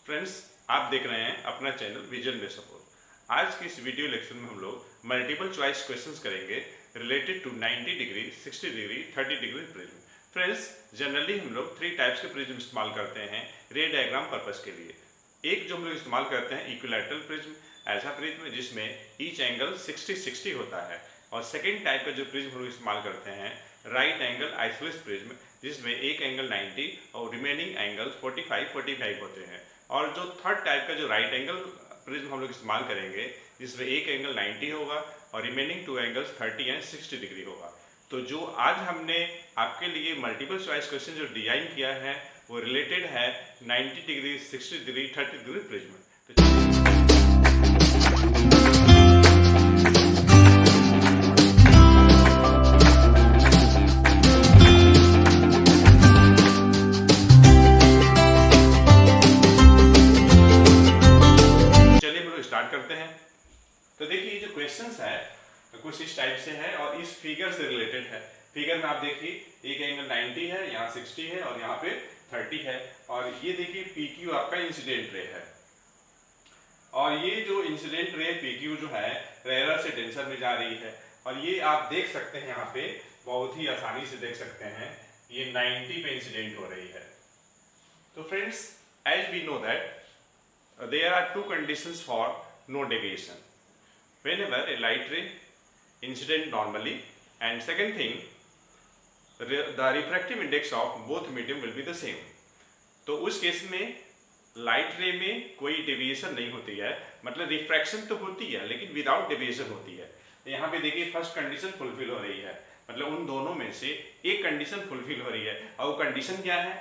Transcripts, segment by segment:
Friends, आप देख रहे हैं अपना चैनल विजन बे सपोर्ट। आज की इस वीडियो लेक्चर में हम लोग मल्टीपल चॉइस क्वेश्चंस करेंगे related to 90 degree, 60 degree, 30 degree prism. Friends, generally हम लोग 3 टाइप्स के प्रिज्म इस्तेमाल करते हैं रे डायग्राम पर्पस के लिए। एक जो हम लोग इस्तेमाल करते हैं इक्विलैटरल प्रिज्म, ऐसा प्रिज्म जिसमें ईच एंगल 60-60 होता है। और सेकेंड टाइप का जो प्रिज्म हम लोग इस्तेमाल करते हैं राइट एंगल आइसोलेस प्रिज्म, जिसमें एक एंगल 90 और रिमेनिंग एंगल 45-45 होते हैं। और जो थर्ड टाइप का जो राइट एंगल प्रिज्म हम लोग इस्तेमाल करेंगे, जिसमें एक एंगल 90 होगा और रिमेनिंग 2 एंगल्स 30 एंड 60 डिग्री होगा। तो जो आज हमने आपके लिए मल्टीपल चॉइस क्वेश्चन जो डिजाइन किया है वो रिलेटेड है 90 degree, 60 degree, 30 degree prism. Start करते हैं। तो देखिए ये जो क्वेश्चंस है कुछ इस टाइप से है और इस फिगर से रिलेटेड है। फिगर में आप देखिए एक एंगल 90 है, यहाँ 60 है और यहाँ पे 30 है। और ये देखिए PQ आपका इंसिडेंट रे है और ये जो इंसिडेंट रे PQ जो है रेयर से डेंसर में जा रही है। और ये आप देख सकते हैं यहाँ पे बहुत ही आसानी से देख सकते हैं ये 90 पे इंसिडेंट हो रही है। तो friends, as we know that there are two conditions for no deviation whenever a light ray incident normally, and second thing, the refractive index of both medium will be the same. तो उस case में light रे में कोई deviation नहीं होती है, मतलब रिफ्रैक्शन तो होती है लेकिन विदाउट डेविएशन होती है। यहाँ पे देखिए फर्स्ट कंडीशन फुलफिल हो रही है, मतलब उन दोनों में से एक कंडीशन फुलफिल हो रही है। और वो कंडीशन क्या है?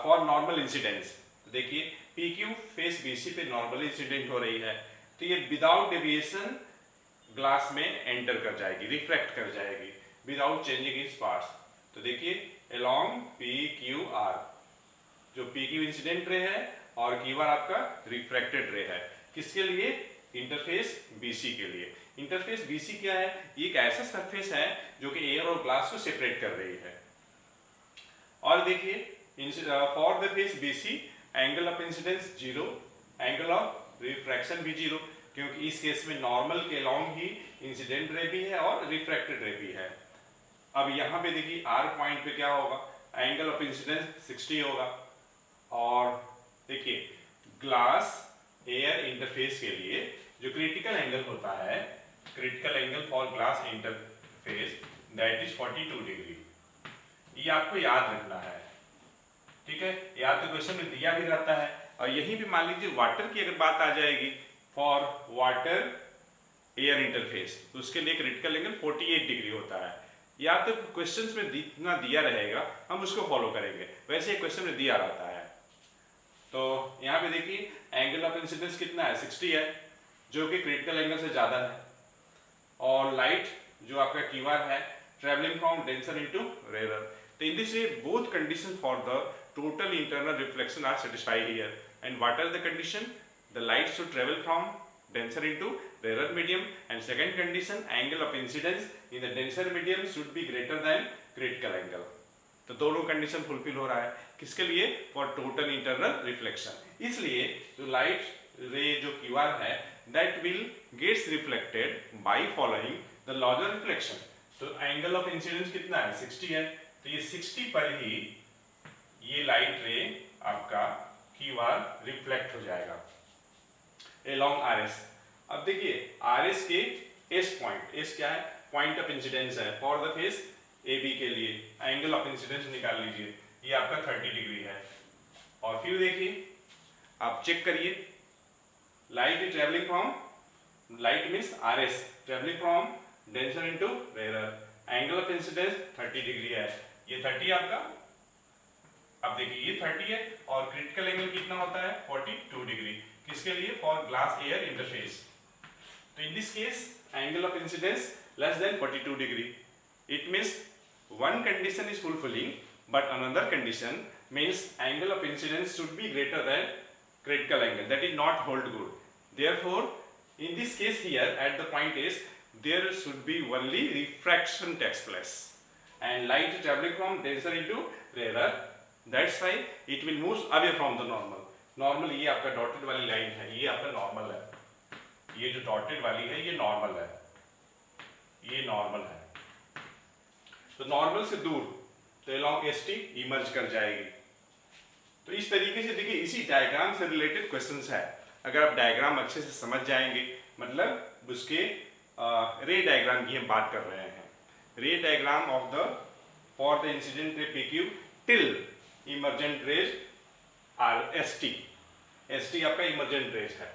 For normal incidence. देखिए PQ फेस BC पे नॉर्मल इंसिडेंट हो रही है, तो ये विदाउट डेविएशन ग्लास में एंटर कर जाएगी, रिफ्रैक्ट कर जाएगी विदाउट चेंजिंग इट्स पार्ट्स। तो देखिए अलोंग PQR, जो PQ इंसिडेंट रे है और QR आपका रिफ्रैक्टेड रे है। किसके लिए? इंटरफेस BC के लिए। इंटरफेस BC क्या है? ये एक ऐसा सरफेस है जो कि एयर और ग्लास को सेपरेट कर रही है। और देखिए for the face BC angle of incidence 0, angle of refraction भी 0, क्योंकि इस केस में नॉर्मल के अलोंग ही इंसिडेंट रे भी है और रिफ्रैक्टेड रे भी है। अब यहाँ पे देखिए R पॉइंट पे क्या होगा? एंगल ऑफ इंसिडेंस 60 होगा। और देखिए ग्लास एयर इंटरफेस के लिए जो क्रिटिकल एंगल होता है, critical angle for glass interface that is 42 degree. ये आपको याद रखना है, ठीक है? या तो क्वेश्चन में दिया भी रहता है। और यहीं भी मान लीजिए वाटर की अगर बात आ जाएगी, फॉर वाटर एयर इंटरफेस, तो उसके लिए क्रिटिकल एंगल 48 डिग्री होता है। या तो क्वेश्चंस में जितना दिया रहेगा हम उसको फॉलो करेंगे, वैसे क्वेश्चन में दिया रहता है। तो यहाँ पे देखिए एंगल ऑफ इंसिडेंस कितना है? 60 है, जो कि क्रिटिकल एंगल से ज्यादा है। और लाइट जो आपका QR है travelling from denser into rare. तो in this way both conditions for the total internal reflection are satisfied here. And what are the condition? The light should travel from denser into rarer medium, and second condition, angle of incidence in the denser medium should be greater than critical angle. तो दोनों condition fulfil हो रहा है किसके लिए? For total internal reflection. इसलिए जो light ray जो QR है that will gets reflected by following the laws of reflection. तो एंगल ऑफ इंसिडेंस कितना है? 60 है, तो ये 60 पर ही ये लाइट रे आपका QR रिफ्लेक्ट हो जाएगा along RS। अब देखिए RS के S पॉइंट, S क्या है? पॉइंट ऑफ इंसिडेंस है फॉर द फेस AB के लिए। एंगल ऑफ इंसिडेंस निकाल लीजिए, ये आपका 30 डिग्री है। और फिर देखिए आप चेक करिए, light is travelling from, light means RS travelling from denser into rare, angle of incidence 30 degree है, ये 30 आपका। अब देखिए ये 30 है और क्रिटिकल एंगल कितना होता है? 42 डिग्री। किसके लिए? For glass air interface. तो in this case angle of incidence less than 42 degree. It means one condition is fulfilling but another condition means angle of incidence should be greater than critical angle, that is not hold good. Therefore in this case here at the point is there should be only refraction takes place and light traveling from denser into rarer, that's why it will move away from the normal. Normal ये आपका dotted वाली line है, ये आपका normal है, ये जो dotted वाली है ये नॉर्मल है, ये नॉर्मल है। तो नॉर्मल से दूर तो अलोंग एसटी इमर्ज कर जाएगी। तो इस तरीके से देखिए इसी डायग्राम से रिलेटेड क्वेश्चंस है। अगर आप डायग्राम अच्छे से समझ जाएंगे, मतलब उसके रे डायग्राम की हम बात कर रहे हैं, ray diagram of the for the incident ray PQ till emergent rays are ST. ST आपका इमर्जेंट रेज है।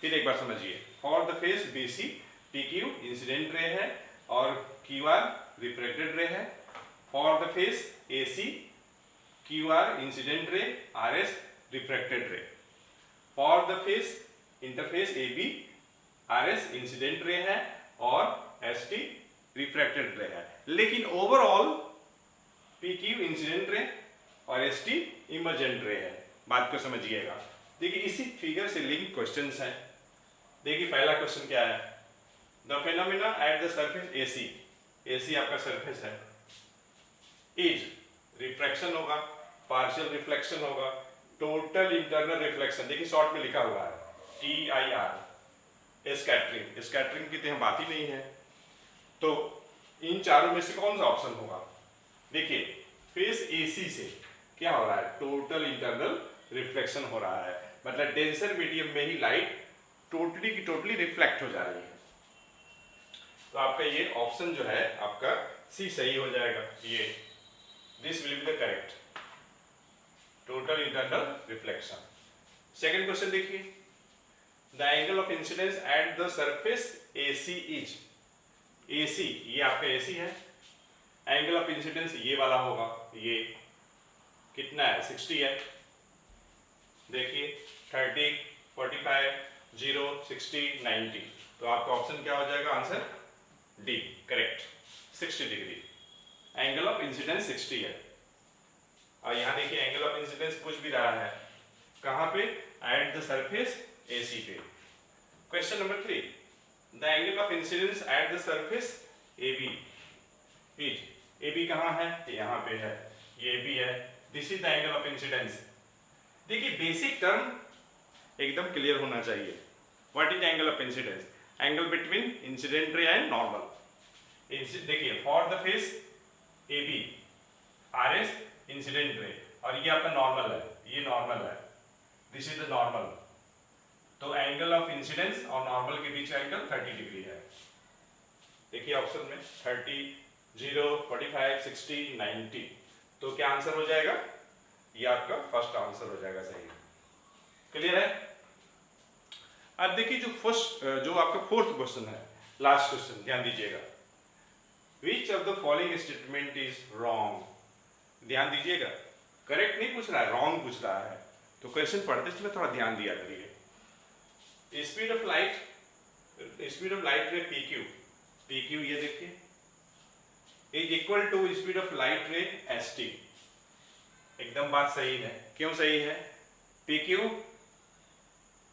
फिर एक बार समझिए, for the face BC PQ incident ray है और QR रिफ्रैक्टेड रे है। For the face AC QR incident ray, RS refracted ray. For the face interface AB RS incident ray है और ST रिफ्रैक्टेड रे है। लेकिन overall PQ incident ray और ST emergent रे है। बात को समझिएगा। देखिए इसी फिगर से लिंक क्वेश्चंस हैं। देखिए पहला क्वेश्चन क्या है, the phenomena eight the surface AC, AC आपका सरफेस है, इज रिफ्रैक्शन होगा, पार्शियल रिफ्लेक्शन होगा, टोटल इंटरनल रिफ्लेक्शन, देखिए शॉर्ट में लिखा हुआ है TIR, स्कैटरिंग, स्कैटरिंग की तो यहाँ बात ही नहीं है। तो इन चारों में से कौन सा ऑप्शन होगा? देखिए फेस AC से क्या हो रहा है, टोटल इंटरनल रिफ्लेक्शन हो रहा है, मतलब डेंसर मीडियम में ही लाइट टोटली की टोटली रिफ्लेक्ट हो जा रही है। तो आपका ये ऑप्शन जो है आपका C सही हो जाएगा। ये this will be the correct, total internal reflection. Second question देखिए, the angle of incidence at the surface AC is, AC ये आपका AC है, एंगल ऑफ इंसिडेंस ये वाला होगा, ये कितना है 60 है। देखिए 30, 45, 0, 60, 90, तो आपका ऑप्शन क्या हो जाएगा? Answer D correct, 60 degree. Angle of incidence 60 है। और यहाँ देखिए एंगल ऑफ इंसिडेंस पूछ भी रहा है कहाँ पे? एट द सरफेस AC पे। Question number 3, the angle of incidence at the surface AB is, AB कहाँ है? यहाँ पे है, ये AB है, this is the angle of incidence. देखिए बेसिक टर्म एकदम क्लियर होना चाहिए। What is angle of incidence? Angle between incident ray and normal. देखिए for the face AB RS incident ray, और ये आपका नॉर्मल है, ये नॉर्मल है, दिस इज द नॉर्मल। तो एंगल ऑफ इंसिडेंस और नॉर्मल के बीच एंगल 30 डिग्री है। देखिए ऑप्शन में 30, 0, 45, 60, 90, तो क्या आंसर हो जाएगा? ये आपका फर्स्ट आंसर हो जाएगा सही। क्लियर है? अब देखिए जो आपका फोर्थ क्वेश्चन है, लास्ट क्वेश्चन, ध्यान दीजिएगा। Which of the following statement is wrong? ध्यान दीजिएगा, करेक्ट नहीं पूछ रहा है, रॉन्ग पूछ रहा है। तो क्वेश्चन पढ़ते समय थोड़ा ध्यान दिया करिए। Speed of light ray PQ ये देखिए is equal to speed of light ray ST। एकदम बात सही है। क्यों सही है? PQ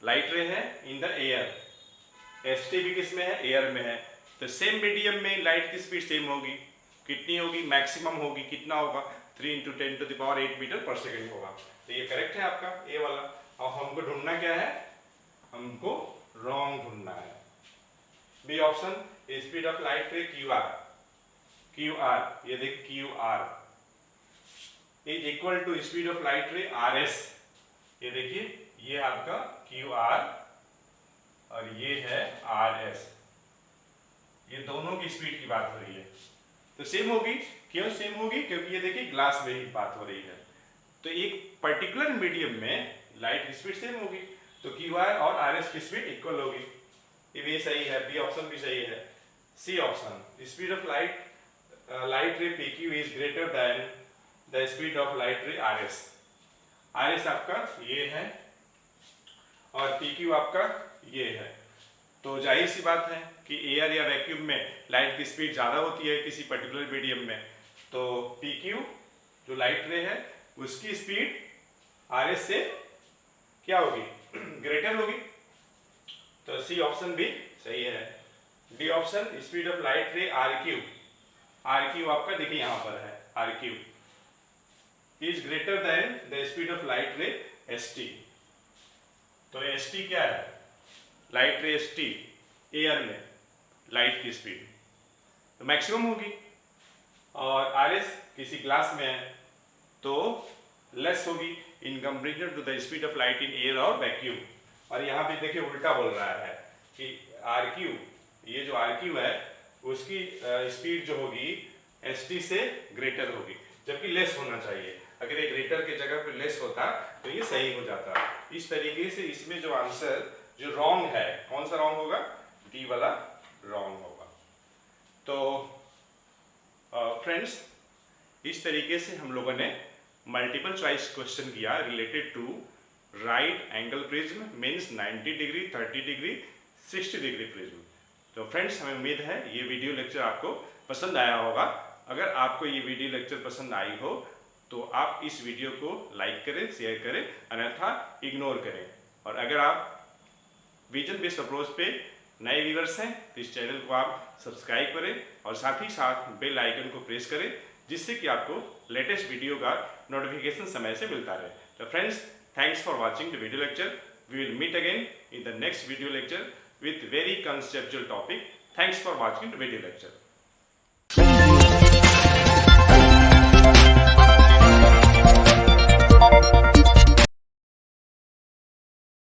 लाइट रे है इन द एयर, ST भी किस में है? एयर में है। तो सेम मीडियम में लाइट की स्पीड सेम होगी, कितनी होगी? मैक्सिमम होगी, कितना होगा? 3 × 10⁸ मीटर पर सेकेंड होगा। तो ये करेक्ट है आपका ए वाला। और हमको ढूंढना क्या है? हमको रॉन्ग ढूंढना है। B option, speed of light ray QR, ये देख QR is equal to speed of light ray RS। ये देखिए ये आपका QR और ये है RS, ये दोनों की स्पीड की बात हो रही है। तो सेम होगी। क्यों सेम होगी? क्योंकि ये देखिए ग्लास में ही बात हो रही है। तो एक पर्टिकुलर मीडियम में लाइट की स्पीड सेम होगी, तो QR और RS की स्पीड इक्वल होगी। ये भी सही है, बी ऑप्शन भी सही है। C option, speed of light ray PQ is greater than the speed of light ray RS। RS आपका ये है और PQ आपका ये है। तो जाहिर सी बात है कि एयर या वैक्यूम में लाइट की स्पीड ज़्यादा होती है किसी पर्टिकुलर मीडियम में, तो PQ जो लाइट रे है उसकी स्पीड RS से क्या होगी? ग्रेटर होगी। तो सी ऑप्शन भी सही है। D option, speed of light रे RQ आपका देखिए यहाँ पर है RQ is greater than the speed of light ray ST। तो एस टी क्या है, लाइट रे एस टी एयर में लाइट की स्पीड तो मैक्सिमम होगी, और आर एस किसी ग्लास में है तो लेस होगी in comparison to the speed of light in air और वैक्यूम। और यहाँ पे देखिए उल्टा बोल रहा है कि आर क्यू, ये जो आर क्यू है उसकी स्पीड जो होगी एस टी से ग्रेटर होगी, जबकि लेस होना चाहिए। अगर ये ग्रेटर की जगह पे लेस होता तो ये सही हो जाता। इस तरीके से इसमें जो आंसर जो रॉन्ग है, कौन सा रॉन्ग होगा, डी वाला रॉन्ग होगा। तो फ्रेंड्स इस तरीके से हम लोगों ने मल्टीपल चॉइस क्वेश्चन किया related to right angle prism means 90 degree, 30 degree, 60 degree prism. तो फ्रेंड्स हमें उम्मीद है ये वीडियो लेक्चर आपको पसंद आया होगा। अगर आपको ये वीडियो लेक्चर पसंद आई हो तो आप इस वीडियो को लाइक करें, शेयर करें, अन्यथा इग्नोर करें। और अगर आप विजन बेस्ड अप्रोच पे नए व्यूअर्स हैं तो इस चैनल को आप सब्सक्राइब करें और साथ ही साथ बेल आइकन को प्रेस करें, जिससे कि आपको लेटेस्ट वीडियो का नोटिफिकेशन समय से मिलता रहे। तो friends, thanks for watching the video lecture. We will meet again in the next video lecture with very conceptual topic. Thanks for watching the video lecture.